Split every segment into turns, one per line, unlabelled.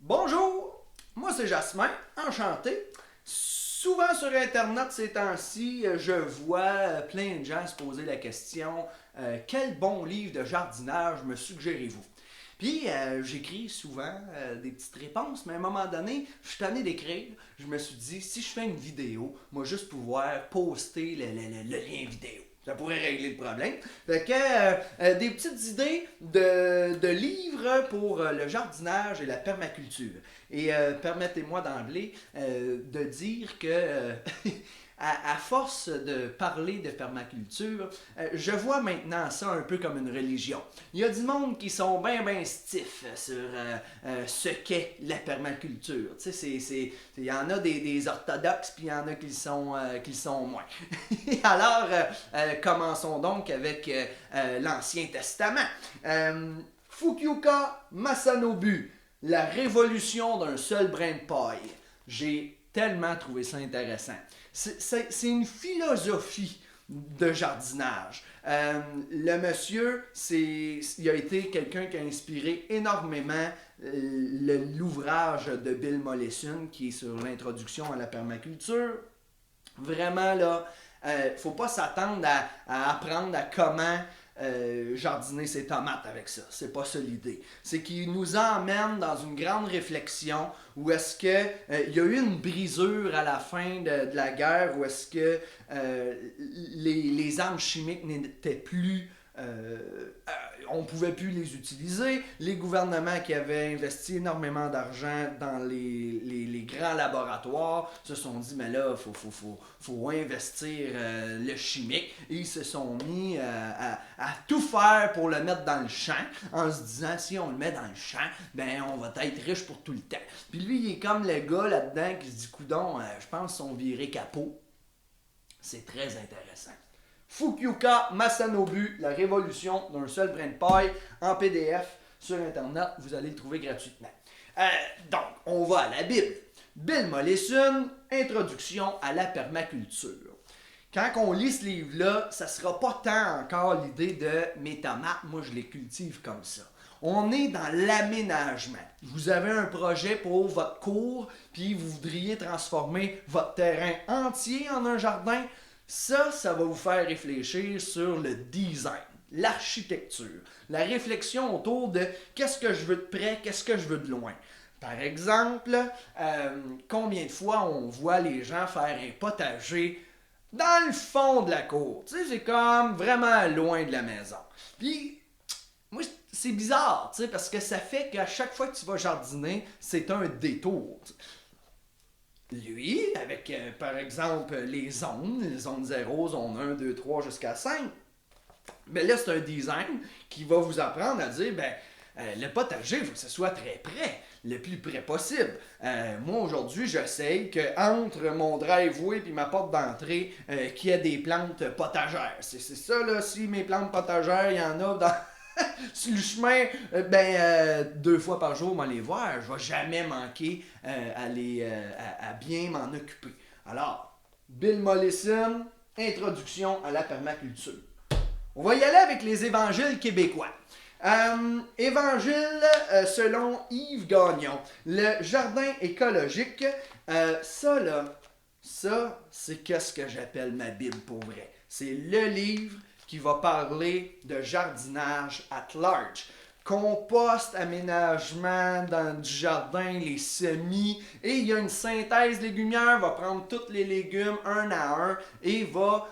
Bonjour, moi c'est Jasmin, enchanté. Souvent sur Internet ces temps-ci, je vois plein de gens se poser la question quel bon livre de jardinage me suggérez-vous? Puis j'écris souvent des petites réponses, mais à un moment donné, je suis tanné d'écrire. Je me suis dit, si je fais une vidéo, moi juste pouvoir poster le lien vidéo. Ça pourrait régler le problème. Fait que des petites idées de livres pour le jardinage et la permaculture. Et permettez-moi d'emblée de dire que à force de parler de permaculture, je vois maintenant ça un peu comme une religion. Il y a du monde qui sont bien stiffs sur ce qu'est la permaculture. Tu sais, il y en a des orthodoxes, puis il y en a qui le sont moins. Alors, commençons donc avec l'Ancien Testament. Fukuoka Masanobu, la révolution d'un seul brin de paille. J'ai tellement trouvé ça intéressant. C'est une philosophie de jardinage. Le monsieur, il a été quelqu'un qui a inspiré énormément l'ouvrage de Bill Mollison, qui est sur l'introduction à la permaculture. Vraiment, là, faut pas s'attendre à apprendre à comment jardiner ses tomates avec ça. C'est pas ça l'idée. C'est qu'il nous emmène dans une grande réflexion où est-ce que il y a eu une brisure à la fin de la guerre, où est-ce que les armes chimiques n'étaient plus on ne pouvait plus les utiliser. Les gouvernements qui avaient investi énormément d'argent dans les grands laboratoires se sont dit, mais là, faut investir le chimique. Et ils se sont mis à tout faire pour le mettre dans le champ, en se disant, si on le met dans le champ, ben on va être riche pour tout le temps. Puis lui, il est comme le gars là-dedans qui se dit, coudon, je pense qu'ils sont virés capot. C'est très intéressant. Fukuoka Masanobu, la révolution d'un seul brin de paille, en PDF sur Internet. Vous allez le trouver gratuitement. Donc, on va à la Bible. Bill Mollison, Introduction à la permaculture. Quand on lit ce livre-là, ça ne sera pas tant encore l'idée de mes tomates, moi je les cultive comme ça. On est dans l'aménagement. Vous avez un projet pour votre cour, puis vous voudriez transformer votre terrain entier en un jardin. Ça va vous faire réfléchir sur le design, l'architecture, la réflexion autour de qu'est-ce que je veux de près, qu'est-ce que je veux de loin. Par exemple, combien de fois on voit les gens faire un potager dans le fond de la cour. Tu sais, c'est comme vraiment loin de la maison. Puis, moi, c'est bizarre, tu sais, parce que ça fait qu'à chaque fois que tu vas jardiner, c'est un détour. Lui, avec par exemple les zones 0, zone 1, 2, 3 jusqu'à 5, ben là c'est un design qui va vous apprendre à dire, le potager, il faut que ce soit très près, le plus près possible. Moi aujourd'hui, j'essaye qu'entre mon driveway et ma porte d'entrée, qu'il y ait des plantes potagères. C'est ça, là, si mes plantes potagères, il y en a dans... sur le chemin, 2 fois par jour, m'en les voir, je vais jamais manquer à bien m'en occuper. Alors, Bill Mollison, Introduction à la permaculture. On va y aller avec les évangiles québécois. Évangile selon Yves Gagnon. Le jardin écologique, ça, c'est qu'est-ce que j'appelle ma Bible pour vrai. C'est le livre qui va parler de jardinage at large. Compost, aménagement dans du jardin, les semis, et il y a une synthèse légumière, va prendre tous les légumes un à un et va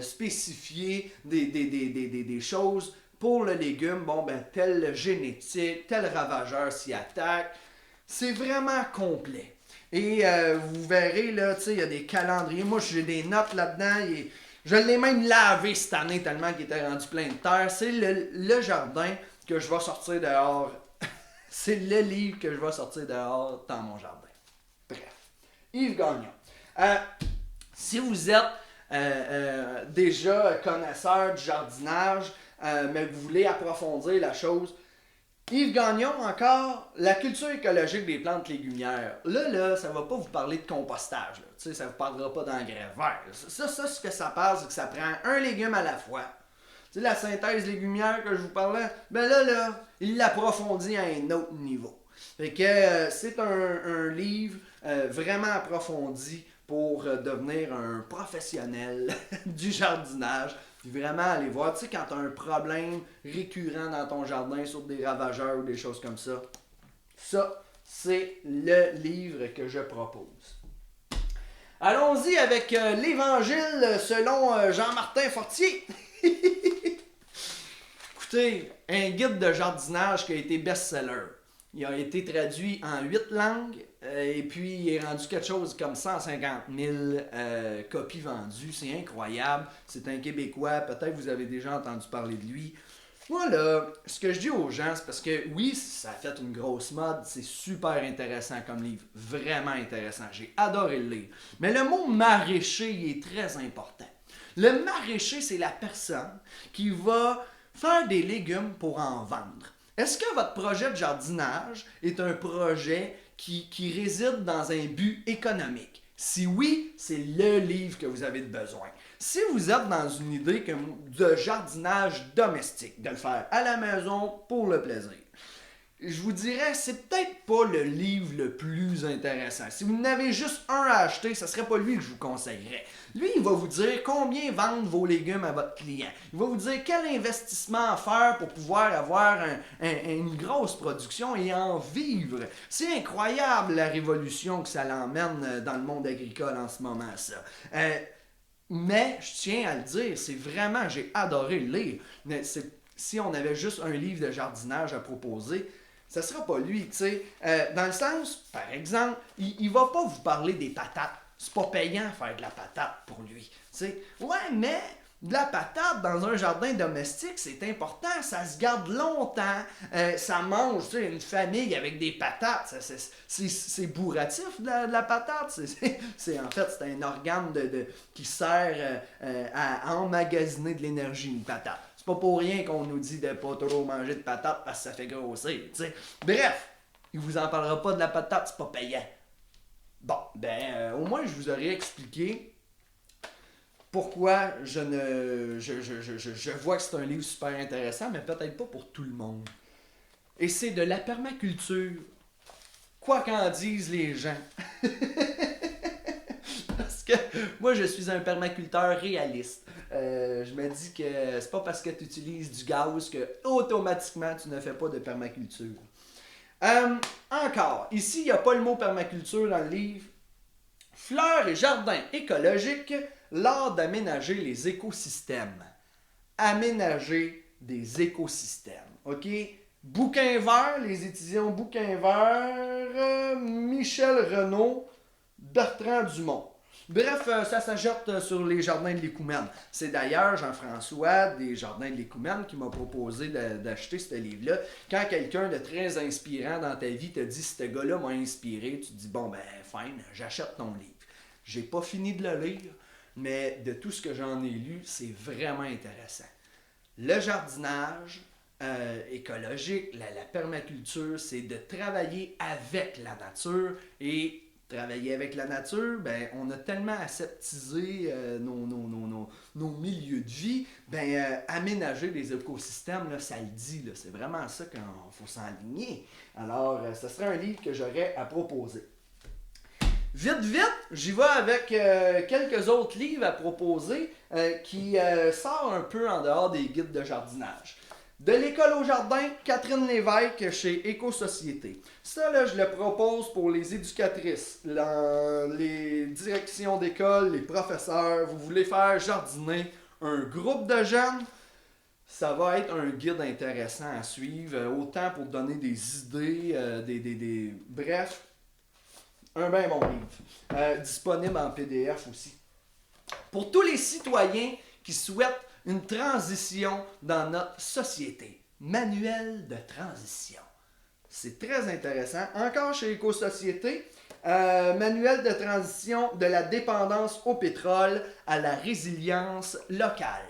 spécifier des choses pour le légume. Bon, tel génétique, tel ravageur s'y attaque. C'est vraiment complet. Et vous verrez, là, tu sais, il y a des calendriers. Moi, j'ai des notes là-dedans. Je l'ai même lavé cette année tellement qu'il était rendu plein de terre. C'est le jardin que je vais sortir dehors. C'est le livre que je vais sortir dehors dans mon jardin. Bref. Yves Gagnon. Si vous êtes déjà connaisseur du jardinage, mais que vous voulez approfondir la chose, Yves Gagnon, encore, la culture écologique des plantes légumières. Là, ça ne va pas vous parler de compostage. Là. Tu sais, ça ne vous parlera pas d'engrais verts. Ça, ce que ça passe, c'est que ça prend un légume à la fois. Tu sais, la synthèse légumière que je vous parlais, là, il l'approfondit à un autre niveau. Fait que c'est un livre vraiment approfondi pour devenir un professionnel du jardinage. Puis vraiment aller voir, tu sais, quand tu as un problème récurrent dans ton jardin sur des ravageurs ou des choses comme ça, c'est le livre que je propose. Allons-y avec l'Évangile selon Jean-Martin Fortier. Écoutez, un guide de jardinage qui a été best-seller. Il a été traduit en 8 langues et puis il est rendu quelque chose comme 150 000 copies vendues. C'est incroyable. C'est un Québécois. Peut-être que vous avez déjà entendu parler de lui. Moi, là, ce que je dis aux gens, c'est parce que oui, ça a fait une grosse mode. C'est super intéressant comme livre. Vraiment intéressant. J'ai adoré le lire. Mais le mot maraîcher il est très important. Le maraîcher, c'est la personne qui va faire des légumes pour en vendre. Est-ce que votre projet de jardinage est un projet qui réside dans un but économique? Si oui, c'est le livre que vous avez besoin. Si vous êtes dans une idée de jardinage domestique, de le faire à la maison pour le plaisir, je vous dirais, c'est peut-être pas le livre le plus intéressant. Si vous en avez juste un à acheter, ce serait pas lui que je vous conseillerais. Lui, il va vous dire combien vendre vos légumes à votre client. Il va vous dire quel investissement faire pour pouvoir avoir une grosse production et en vivre. C'est incroyable la révolution que ça l'emmène dans le monde agricole en ce moment, ça. Mais, je tiens à le dire, c'est vraiment, j'ai adoré le lire. Mais si on avait juste un livre de jardinage à proposer, ça ne sera pas lui, tu sais. Dans le sens, par exemple, il va pas vous parler des patates. C'est pas payant faire de la patate pour lui. Tu sais, ouais, mais de la patate dans un jardin domestique, c'est important. Ça se garde longtemps. Ça mange, tu sais, une famille avec des patates. C'est bourratif de la patate. En fait, c'est un organe qui sert à emmagasiner de l'énergie, une patate. C'est pas pour rien qu'on nous dit de pas trop manger de patates parce que ça fait grossir, tu sais. Bref, il vous en parlera pas de la patate, c'est pas payant. Bon, au moins je vous aurais expliqué pourquoi je vois que c'est un livre super intéressant, mais peut-être pas pour tout le monde. Et c'est de la permaculture. Quoi qu'en disent les gens. Parce que moi, je suis un permaculteur réaliste. Je me dis que c'est pas parce que tu utilises du gaz que automatiquement tu ne fais pas de permaculture. Encore, ici, il n'y a pas le mot permaculture dans le livre. Fleurs et jardins écologiques, l'art d'aménager les écosystèmes. Aménager des écosystèmes. OK? Bouquin vert, les éditions Bouquin vert, Michel Renaud, Bertrand Dumont. Bref, ça s'achète sur les jardins de l'Écoumène. C'est d'ailleurs Jean-François des jardins de l'Écoumène qui m'a proposé d'acheter ce livre-là. Quand quelqu'un de très inspirant dans ta vie te dit « ce gars-là m'a inspiré », tu te dis « bon, fine, j'achète ton livre ». J'ai pas fini de le lire, mais de tout ce que j'en ai lu, c'est vraiment intéressant. Le jardinage écologique, la permaculture, c'est de travailler avec la nature et travailler avec la nature, on a tellement aseptisé nos milieux de vie, aménager les écosystèmes, là, ça le dit, là, c'est vraiment ça qu'il faut s'enligner. Alors, ce serait un livre que j'aurais à proposer. Vite, j'y vais avec quelques autres livres à proposer qui sortent un peu en dehors des guides de jardinage. De l'école au jardin, Catherine Lévesque chez Éco-Société. Ça, là, je le propose pour les éducatrices, les directions d'école, les professeurs. Vous voulez faire jardiner un groupe de jeunes, ça va être un guide intéressant à suivre, autant pour donner des idées, bref, un bien bon livre. Disponible en PDF aussi. Pour tous les citoyens qui souhaitent une transition dans notre société. Manuel de transition. C'est très intéressant. Encore chez Éco-Société, manuel de transition de la dépendance au pétrole à la résilience locale.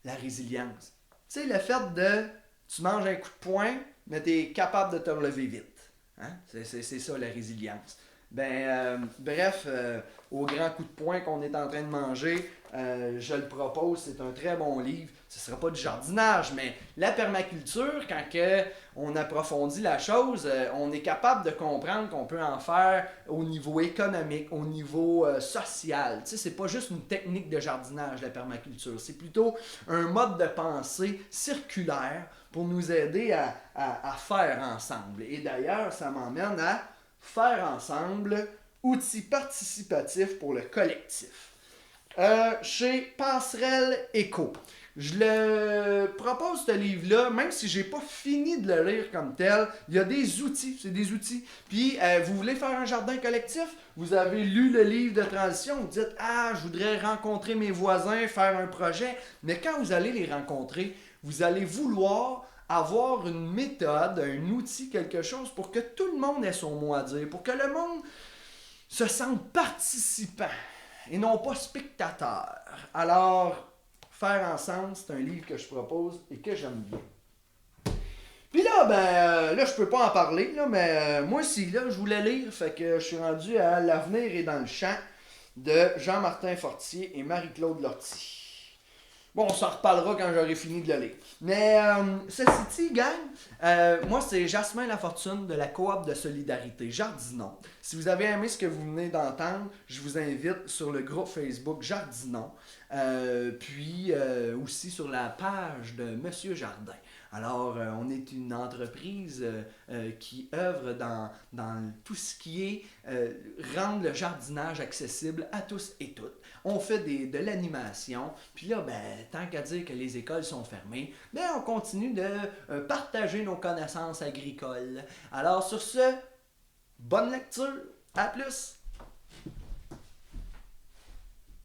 La résilience. Tu sais, le fait de, tu manges un coup de poing, mais tu es capable de te relever vite. Hein? C'est ça la résilience. Bref, au grand coup de poing qu'on est en train de manger, je le propose, c'est un très bon livre. Ce ne sera pas du jardinage, mais la permaculture, quand on approfondit la chose, on est capable de comprendre qu'on peut en faire au niveau économique, au niveau social. Tu sais, c'est pas juste une technique de jardinage, la permaculture. C'est plutôt un mode de pensée circulaire pour nous aider à faire ensemble. Et d'ailleurs, ça m'emmène à faire ensemble, outils participatifs pour le collectif. Chez Passerelle Éco. Je le propose ce livre-là, même si j'ai pas fini de le lire comme tel, il y a des outils, c'est des outils. Puis, vous voulez faire un jardin collectif, vous avez lu le livre de transition, vous dites « Ah, je voudrais rencontrer mes voisins, faire un projet », mais quand vous allez les rencontrer, vous allez vouloir avoir une méthode, un outil, quelque chose pour que tout le monde ait son mot à dire, pour que le monde se sente participant et non pas spectateur. Alors, faire ensemble, c'est un livre que je propose et que j'aime bien. Puis là, là, je peux pas en parler, là, mais moi aussi, là, je voulais lire, fait que je suis rendu à L'avenir est dans le champ de Jean-Martin Fortier et Marie-Claude Lortie. Bon, on s'en reparlera quand j'aurai fini de le lire. Mais ceci dit, gang, moi c'est Jasmin Lafortune de la coop de solidarité Jardinons. Si vous avez aimé ce que vous venez d'entendre, je vous invite sur le groupe Facebook Jardinons, puis aussi sur la page de Monsieur Jardin. Alors, on est une entreprise qui œuvre dans tout ce qui est rendre le jardinage accessible à tous et toutes. On fait de l'animation, puis là, tant qu'à dire que les écoles sont fermées, on continue de partager nos connaissances agricoles. Alors, sur ce, bonne lecture, à plus!